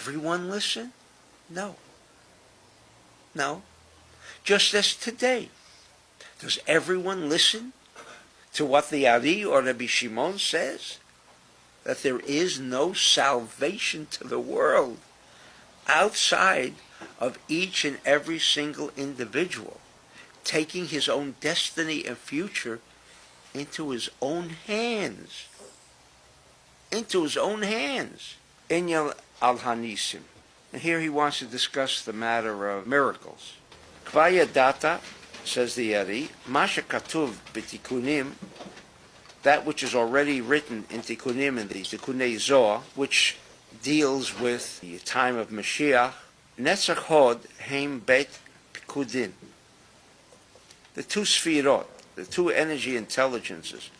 everyone listen? No. No. Just as today. Does everyone listen to what the Ari or Rabbi Shimon says? That there is no salvation to the world outside of each and every single individual taking his own destiny and future into his own hands. Into his own hands. Inyal al-Hanisim. And here he wants to discuss the matter of miracles. Kvaya data, says the Ari, Masha Katuv b'tikunim, that which is already written in Tikkunim, in the Tikkunei Zohar, which deals with the time of Mashiach, Netzach Hod Heim Bet Pikudin. The two Sfirot, the two energy intelligences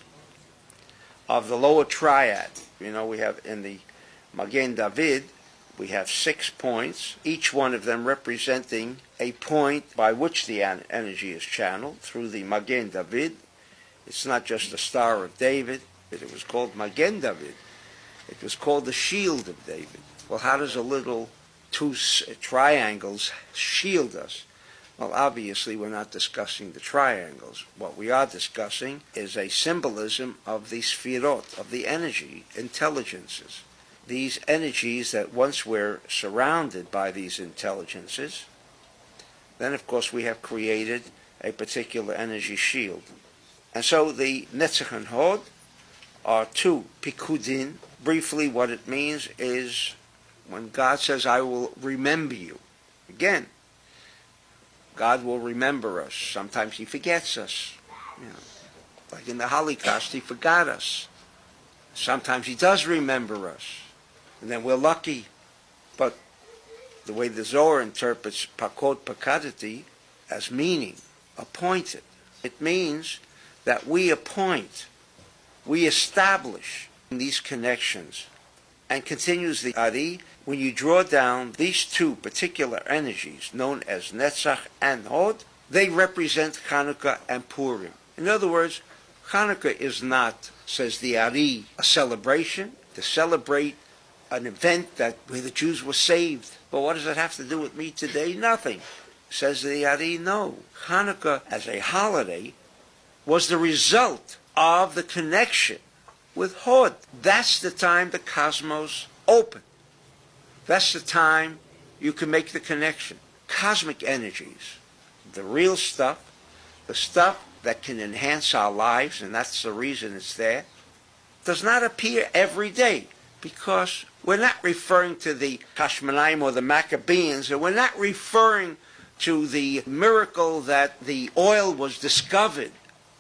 of the lower triad. You know, we have in the Magen David, we have 6 points, each one of them representing a point by which the energy is channeled through the Magen David. It's not just the Star of David, but it was called Magen David. It was called the Shield of David. Well, how does a little two triangles shield us? Well, obviously we're not discussing the triangles. What we are discussing is a symbolism of the Sfirot, of the energy intelligences. These energies that once were surrounded by these intelligences, then of course we have created a particular energy shield. And so the Netzach and Hod are two Pikudin. Briefly, what it means is when God says, I will remember you. Again, God will remember us. Sometimes he forgets us. You know, like in the Holocaust, he forgot us. Sometimes he does remember us. And then we're lucky. But the way the Zohar interprets Pakod Pakadati as meaning, appointed, it means that we appoint, we establish these connections. And continues the Ari, when you draw down these two particular energies, known as Netzach and Hod, they represent Hanukkah and Purim. In other words, Hanukkah is not, says the Ari, a celebration, to celebrate an event where the Jews were saved. But what does it have to do with me today? Nothing. Says the Ari, no. Hanukkah as a holiday was the result of the connection with Hod. That's the time the cosmos opened. That's the time you can make the connection. Cosmic energies, the real stuff, the stuff that can enhance our lives, and that's the reason it's there, does not appear every day, because we're not referring to the Hashmonaim or the Maccabees, and we're not referring to the miracle that the oil was discovered.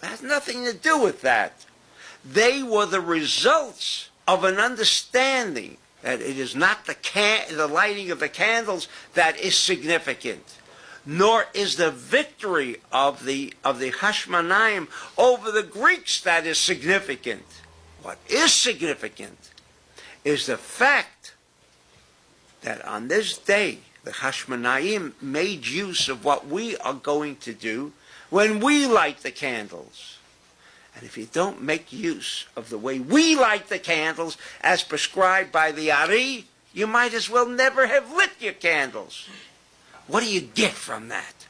It has nothing to do with that. They were the results of an understanding that it is not the lighting of the candles that is significant, nor is the victory of the Hashmonaim over the Greeks that is significant. What is significant is the fact that on this day, the Hashmonaim made use of what we are going to do when we light the candles. And if you don't make use of the way we light the candles as prescribed by the Ari, you might as well never have lit your candles. What do you get from that?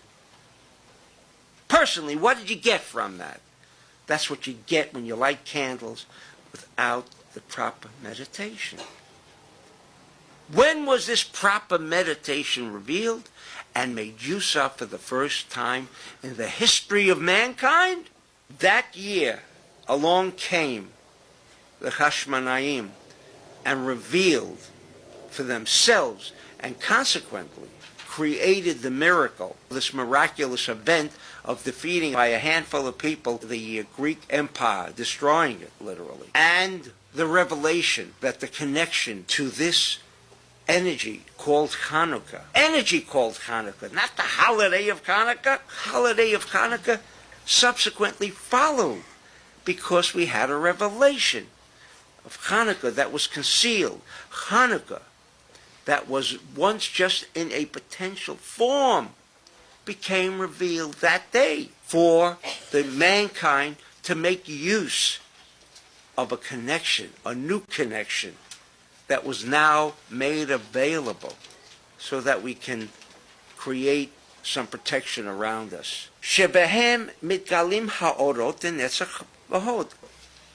Personally, what did you get from that? That's what you get when you light candles without the proper meditation. When was this proper meditation revealed and made use of for the first time in the history of mankind? That year, along came the Hashmonaim and revealed for themselves and consequently created the miracle, this miraculous event of defeating by a handful of people the Greek Empire, destroying it literally, and the revelation that the connection to this energy called Hanukkah, not the holiday of Hanukkah, subsequently followed because we had a revelation of Hanukkah that was concealed. Hanukkah that was once just in a potential form became revealed that day for the mankind to make use of a connection, a new connection that was now made available so that we can create some protection around us. Shebehem mitgalim ha'orot netzach v'hod.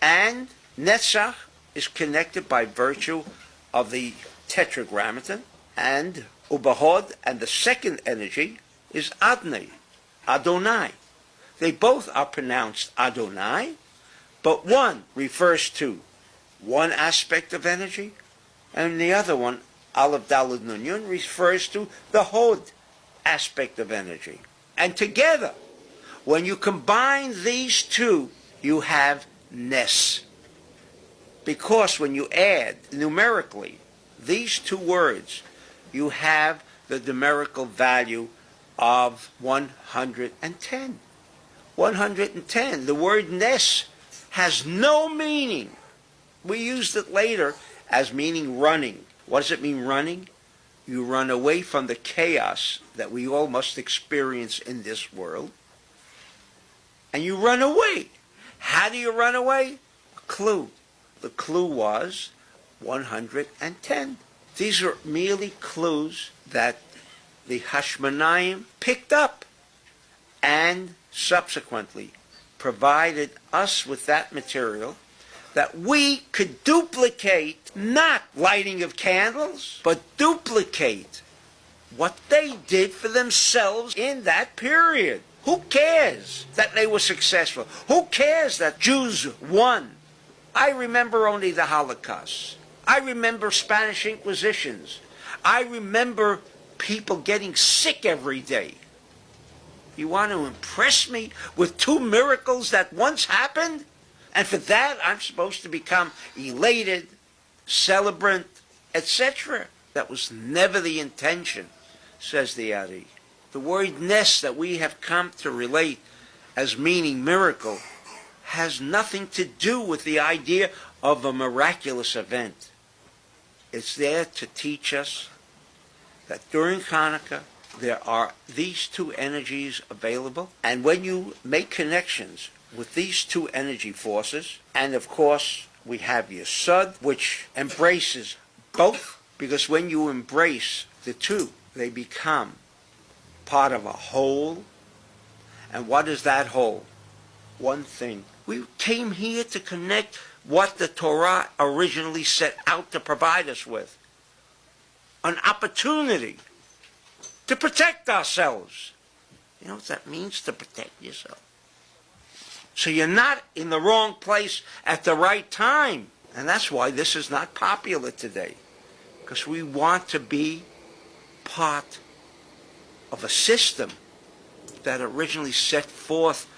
And netzach is connected by virtue of the tetragrammaton, and ubahod, and the second energy is Adonai, Adonai. They both are pronounced Adonai, but one refers to one aspect of energy, and the other one, Aleph Daled Nun Yud, refers to the Hod aspect of energy. And together, when you combine these two, you have Nes. Because when you add numerically these two words, you have the numerical value of 110. 110. The word Nes has no meaning. We used it later as meaning running. What does it mean, running? You run away from the chaos that we all must experience in this world. And you run away. How do you run away? A clue. The clue was 110. These are merely clues that the Hashmonaim picked up and subsequently provided us with that material that we could duplicate, not lighting of candles, but duplicate what they did for themselves in that period. Who cares that they were successful? Who cares that Jews won? I remember only the Holocaust. I remember Spanish Inquisitions. I remember people getting sick every day. You want to impress me with two miracles that once happened? And for that, I'm supposed to become elated, celebrant, etc. That was never the intention, says the Ari. The word Nes that we have come to relate as meaning miracle has nothing to do with the idea of a miraculous event. It's there to teach us that during Hanukkah there are these two energies available, and when you make connections with these two energy forces, and of course we have Yesod, which embraces both, because when you embrace the two, they become part of a whole. And what is that whole? One thing. We came here to connect what the Torah originally set out to provide us with. An opportunity to protect ourselves. You know what that means, to protect yourself? So you're not in the wrong place at the right time. And that's why this is not popular today. Because we want to be part of a system that originally set forth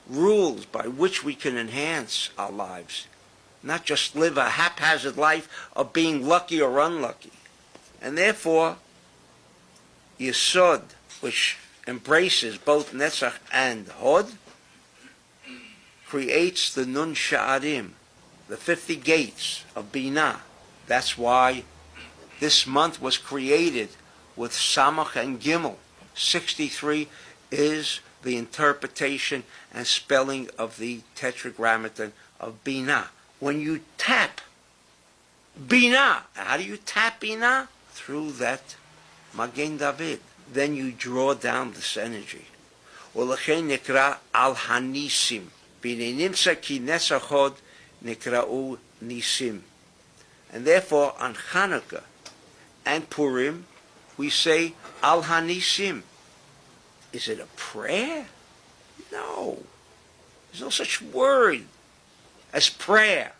rules by which we can enhance our lives. Not just live a haphazard life of being lucky or unlucky. And therefore, Yesod, which embraces both Netzach and Hod, creates the Nun Sha'arim, the 50 gates of Binah. That's why this month was created with Samach and Gimel. 63 is the interpretation and spelling of the Tetragrammaton of Binah. When you tap Binah, how do you tap Binah? Through that Magen David. Then you draw down this energy. U'lechein nikra al hanisim. B'neinimsa ki nesachod nikra'u nisim. And therefore, on Hanukkah and Purim, we say al hanisim. Is it a prayer? No. There's no such word as prayer.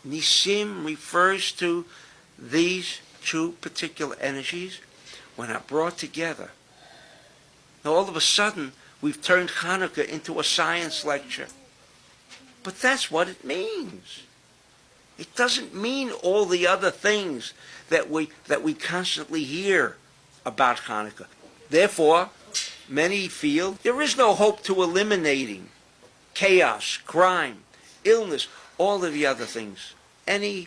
Nisim refers to these two particular energies when are brought together. Now all of a sudden, we've turned Hanukkah into a science lecture. But that's what it means. It doesn't mean all the other things that we constantly hear about Hanukkah. Therefore, many feel there is no hope to eliminating chaos, crime, illness, all of the other things. Any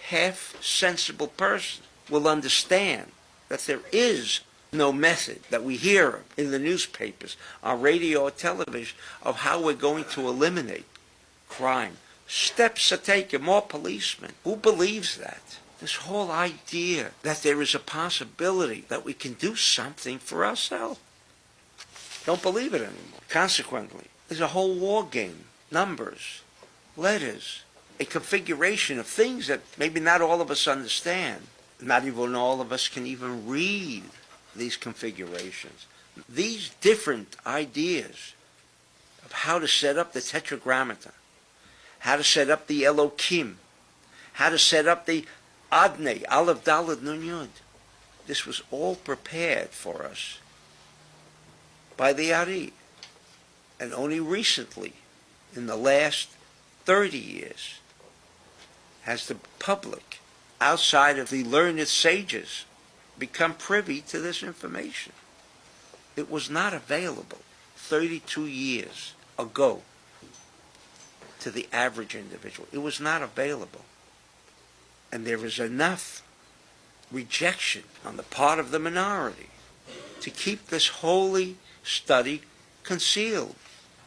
half-sensible person will understand that there is no method that we hear in the newspapers, on radio or television, of how we're going to eliminate crime. Steps are taken, more policemen. Who believes that? This whole idea that there is a possibility that we can do something for ourselves. Don't believe it anymore. Consequently, there's a whole war game. Numbers, letters, a configuration of things that maybe not all of us understand. Not even all of us can even read these configurations. These different ideas of how to set up the Tetragrammaton, how to set up the Elohim, how to set up the Adne, Aleph, Dalet, Nun, Yud. This was all prepared for us by the Ari. And only recently, in the last 30 years, has the public, outside of the learned sages, become privy to this information. It was not available 32 years ago to the average individual. It was not available. And there is enough rejection on the part of the minority to keep this holy study concealed.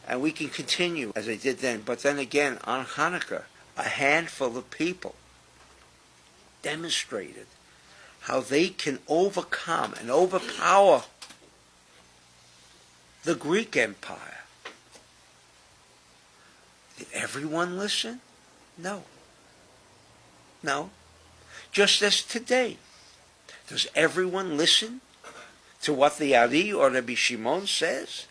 And we can continue as I did then. But then again, on Hanukkah, a handful of people demonstrated how they can overcome and overpower the Greek Empire. Did everyone listen? No. No. Just as today. Does everyone listen to what the Ari or Rabbi Shimon says?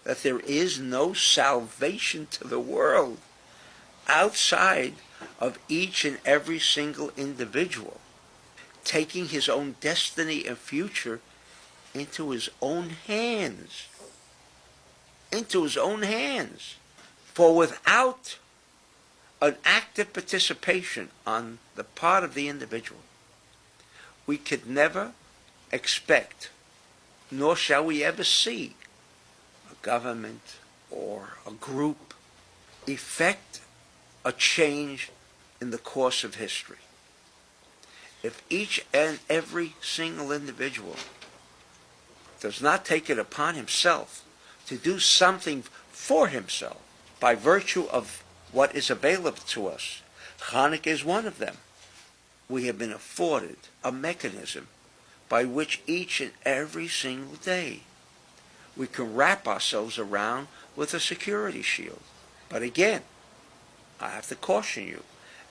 That there is no salvation to the world outside of each and every single individual taking his own destiny and future into his own hands. Into his own hands. For without an active participation on the part of the individual, we could never expect, nor shall we ever see, a government or a group effect a change in the course of history. If each and every single individual does not take it upon himself to do something for himself by virtue of what is available to us, Hanukkah is one of them. We have been afforded a mechanism by which each and every single day we can wrap ourselves around with a security shield. But again, I have to caution you,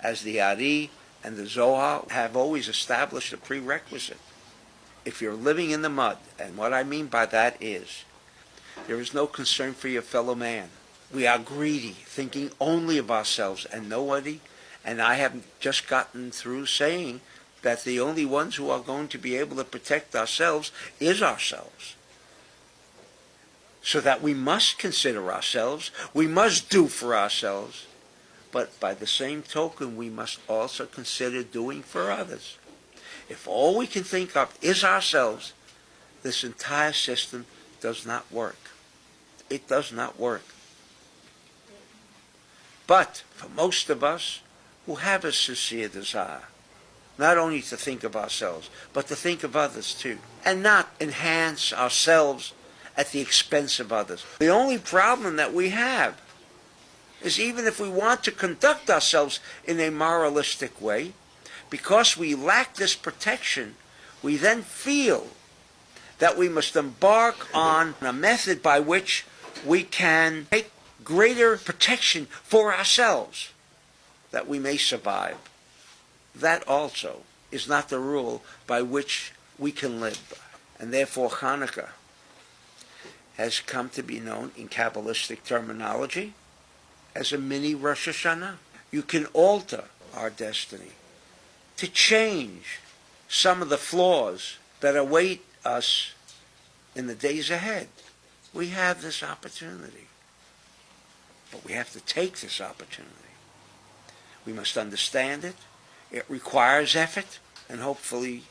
as the Ari and the Zohar have always established a prerequisite. If you're living in the mud, and what I mean by that is, there is no concern for your fellow man. We are greedy, thinking only of ourselves and nobody. And I have just gotten through saying that the only ones who are going to be able to protect ourselves is ourselves. So that we must consider ourselves, we must do for ourselves, but by the same token we must also consider doing for others. If all we can think of is ourselves, this entire system does not work. It does not work. But for most of us who have a sincere desire, not only to think of ourselves, but to think of others too, and not enhance ourselves at the expense of others. The only problem that we have is, even if we want to conduct ourselves in a moralistic way, because we lack this protection, we then feel that we must embark on a method by which we can take greater protection for ourselves, that we may survive. That also is not the rule by which we can live. And therefore Hanukkah has come to be known in Kabbalistic terminology as a mini Rosh Hashanah. You can alter our destiny, to change some of the flaws that await us in the days ahead. We have this opportunity. But we have to take this opportunity. We must understand it. It requires effort, and hopefully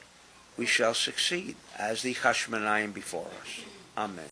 we shall succeed as the Chashmonayim before us. Amen.